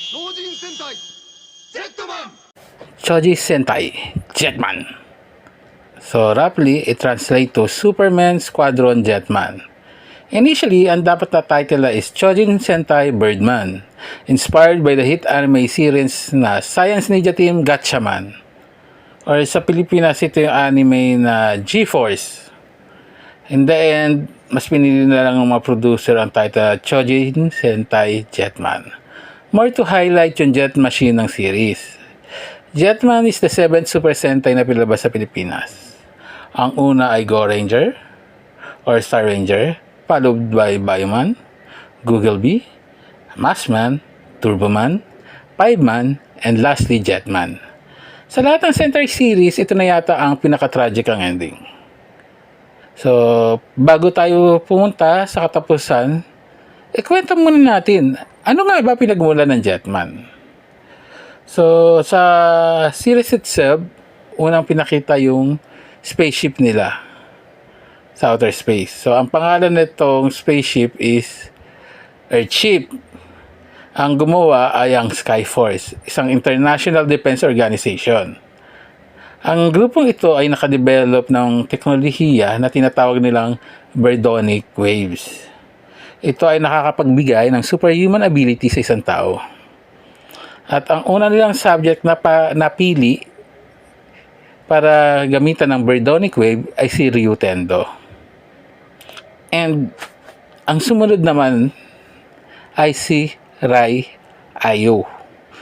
Choji Sentai Jetman. So roughly, it translates to Superman Squadron Jetman. Initially, ang dapat na title is Chojin Sentai Birdman, inspired by the hit anime series na Science Ninja Team Gatchaman. Or sa Pilipinas, ito yung anime na G-Force. In the end, mas pinili na lang ng mga producer ang title Chojin Sentai Jetman. More to highlight yung jet machine ng series. Jetman is the 7th Super Sentai na pinalabas sa Pilipinas. Ang una ay Go Ranger or Star Ranger, followed by Bioman, Google Bee, Maskman, Turboman, Fiveman, and lastly Jetman. Sa lahat ng Sentai series, ito na yata ang pinaka-tragic ang ending. So, bago tayo pumunta sa katapusan, ikwento muna natin, ano nga ba pinagmula ng Jetman? So, sa series itself, unang pinakita yung spaceship nila sa outer space. So, ang pangalan nitong spaceship is Earthship. Ang gumawa ay ang Skyforce, isang international defense organization. Ang grupong ito ay nakadevelop ng teknolohiya na tinatawag nilang Birdonic Waves. Ito ay nakakapagbigay ng superhuman ability sa isang tao. At ang una nilang subject na napili para gamitan ng Birdonic Wave ay si Ryu Tendo. And ang sumunod naman ay si Rai Ayo.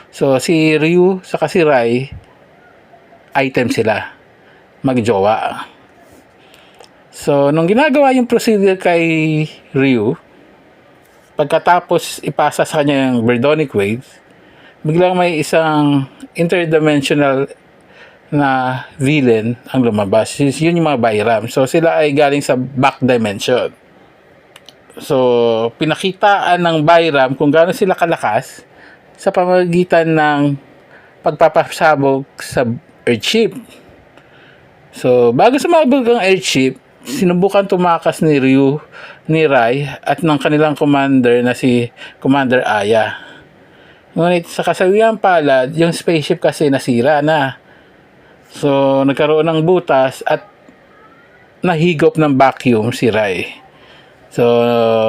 So si Ryu saka si Rai, item sila, magjowa. So nung ginagawa yung procedure kay Ryu, pagkatapos ipasa sa kanya yung Birdonic Waves, biglang may isang interdimensional na villain ang lumabas. Yun yung mga Byram. So, sila ay galing sa back dimension. So, pinakitaan ng Byram kung gaano sila kalakas sa pamamagitan ng pagpapasabog sa Earthship. So, bago sumabog ang Earthship, sinubukan tumakas ni Ryu, ni Rai, at ng kanilang commander na si Commander Aya. Ngunit sa kasawiang palad, yung spaceship kasi nasira na. So, nagkaroon ng butas at nahigop ng vacuum si Rai. So,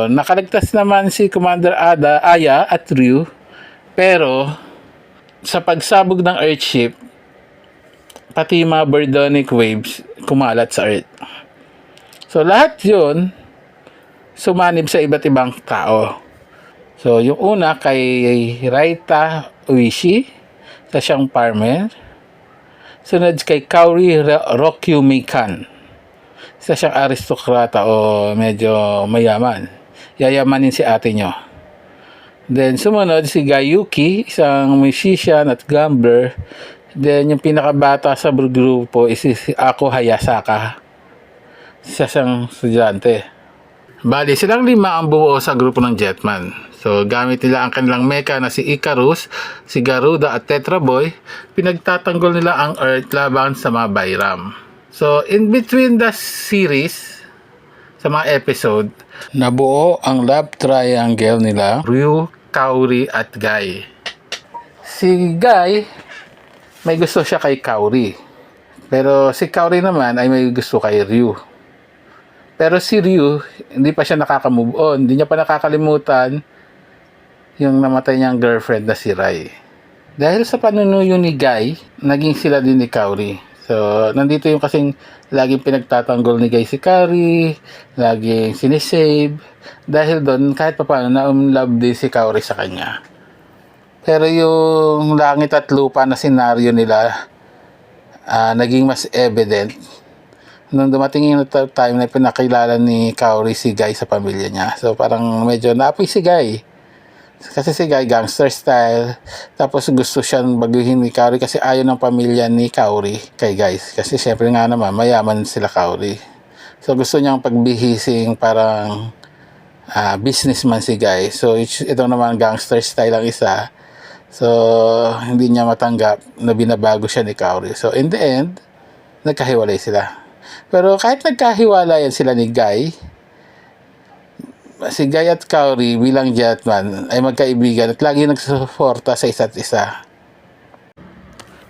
nakaligtas naman si Commander Aya at Ryu. Pero, sa pagsabog ng Earthship, pati mga Birdonic Waves kumalat sa Earth. So, lahat yun sumanib sa iba't ibang tao. So, yung una kay Raita Uishi, sa siyang farmer. Sunod kay Kaori Rokyumikan, sa siyang aristokrata o medyo mayaman. Yayamanin si ate nyo. Then, sumunod si Gayuki, isang musician at gambler. Then, yung pinakabata sa grupo is si Ako Hayasaka, sa siyang estudyante. Bali, silang 5 ang buo sa grupo ng Jetman. So, gamit nila ang kanilang mecha na si Icarus, si Garuda at Tetra Boy. Pinagtatanggol nila ang Earth laban sa mga Byram. So, in between the series, sa mga episode, nabuo ang love triangle nila, Ryu, Kaori at Guy. Si Guy, may gusto siya kay Kaori. Pero si Kaori naman ay may gusto kay Ryu. Pero si Ryu, hindi pa siya nakaka-move on. Hindi niya pa nakakalimutan yung namatay niyang girlfriend na si Rai. Dahil sa panunuyo ni Guy, naging sila din ni Kaori. So, nandito yung kasing laging pinagtatanggol ni Guy si Kaori, laging sinisave. Dahil doon, kahit pa paano, na-love din si Kaori sa kanya. Pero yung langit at lupa na senaryo nila, naging mas evident nung dumating yung time na pinakilala ni Kaori si Guy sa pamilya niya. So, parang medyo naapoy si Guy. Kasi si Guy gangster style, tapos gusto siyang baguhin ni Kaori kasi ayaw ng pamilya ni Kaori kay Guy. Kasi syempre nga naman, mayaman sila Kaori. So gusto niyang pagbihising parang businessman si Guy. So ito naman gangster style ang isa. So hindi niya matanggap na binabago siya ni Kaori. So in the end, nagkahiwalay sila. Pero kahit nagkahiwalayan sila ni Guy, si Guy at Kaori bilang Jetman ay magkaibigan at lagi nagsusuporta sa isa't isa.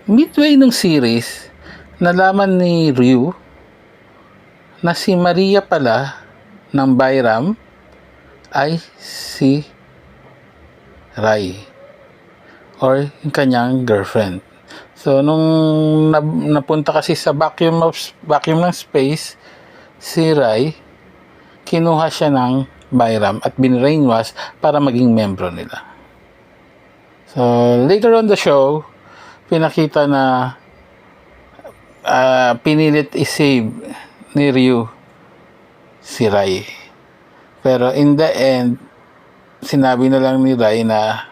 Midway ng series, nalaman ni Ryu na si Maria pala ng Bayram ay si Rai or yung kanyang girlfriend. So nung napunta kasi sa vacuum ng space si Rai, kinuha siya ng Bayram at binrainwash para maging membro nila. So later on the show, pinakita na pinilit i-save ni Ryu si Rai. Pero in the end, sinabi na lang ni Rai na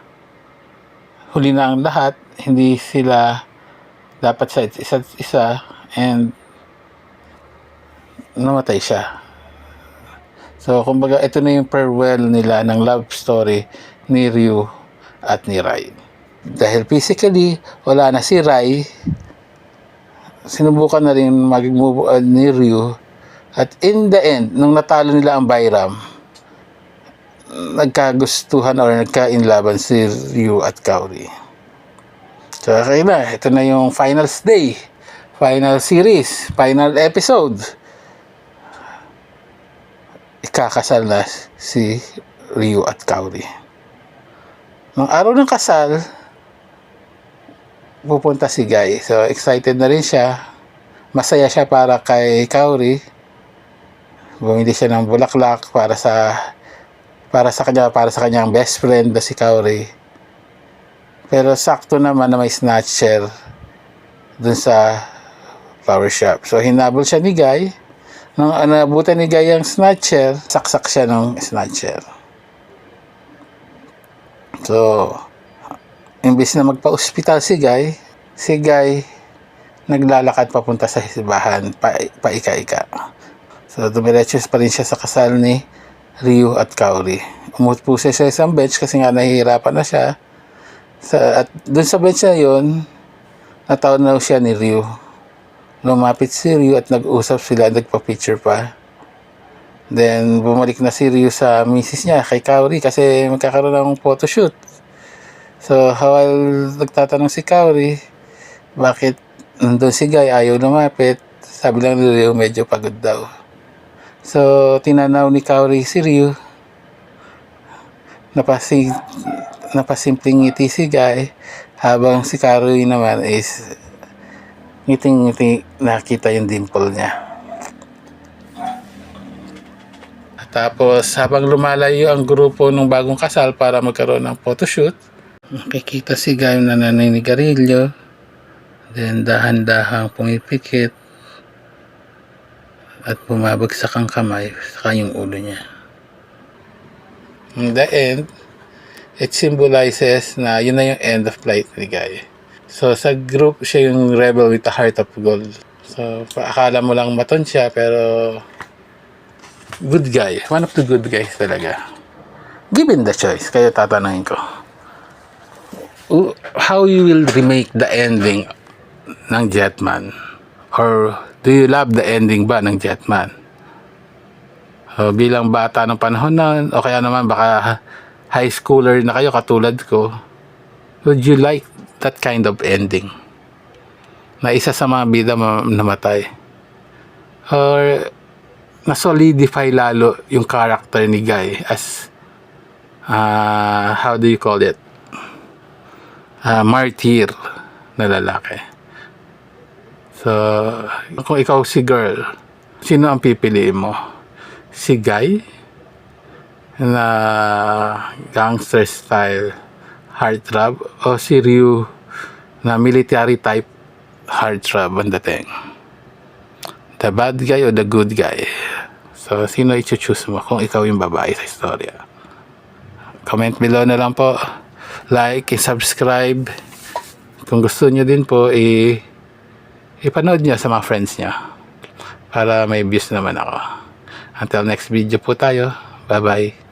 huli na ang lahat, hindi sila dapat sa isa't isa, and namatay siya. So kumbaga ito na yung farewell nila ng love story ni Ryu at ni Rai. Dahil physically wala na si Rai, sinubukan na rin mag-move on ni Ryu, at in the end, nung natalo nila ang Bayram, nagkagustuhan or nagka-inlaban si Ryu at Kaori. So okay na, ito na yung final day, final series, final episode. Ikakasal na si Ryu at Kaori. Nung araw ng kasal, pupunta si Guy. So excited na rin siya. Masaya siya para kay Kaori. Bumili siya ng bulaklak para sa kanyang best friend na si Kaori. Pero sakto naman na may snatcher dun sa flower shop. So hinabol siya ni Guy. Nung nabutan ni Guy ang snatcher, saksak siya ng snatcher. So imbis na magpa-ospital si Guy naglalakad papunta sa simbahan paika-ika. So dumiretso pa rin siya sa kasal ni Ryu at Kaori. Umupo siya sa isang bench kasi nga nahihirapan na siya. At dun sa bench na yun, natawag siya ni Ryu. Lumapit si Ryu at nag-usap sila, nagpa-picture pa. Then bumalik na si Ryu sa misis niya kay Kaori kasi magkakaroon ng photoshoot. So, while nagtatanong si Kaori, bakit nandun si Guy, ayaw lumapit, sabi lang ni Ryu, medyo pagod daw. So, tinanaw ni Kaori si Ryu, napasimpleng ngiti si Guy, habang si Kaori naman is ngiting-ngiti, nakita yung dimple niya. Tapos, habang lumalayo ang grupo ng bagong kasal para magkaroon ng photoshoot, makikita si Guy na naninigarilyo, then dahan-dahang pumipikit at bumabagsak ang kamay sa kanyang ulo niya. In the end, it symbolizes na yun na yung end of life ni Guy. So sa group, siya yung rebel with a heart of gold. So akala mo lang maton siya, pero good guy, one of the good guys talaga. Given the choice, kayo tatanungin ko, how you will remake the ending ng Jetman? Or do you love the ending ba ng Jetman? Bilang bata ng panahon na, o kaya naman baka high schooler na kayo katulad ko, would you like that kind of ending? Na isa sa mga bida namatay? Or na-solidify lalo yung character ni Guy as how do you call it? Martyr na lalaki. So, kung ikaw si girl, sino ang pipiliin mo? Si Guy na gangster style heartthrob, o si Ryu na military type heartthrob ang dating? The bad guy o the good guy? So, sino i-choose mo kung ikaw yung babae sa istorya? Comment below na lang po. Like, subscribe. Kung gusto nyo din po, ipanood nyo sa mga friends nyo para may views naman ako. Until next video po tayo. Bye-bye.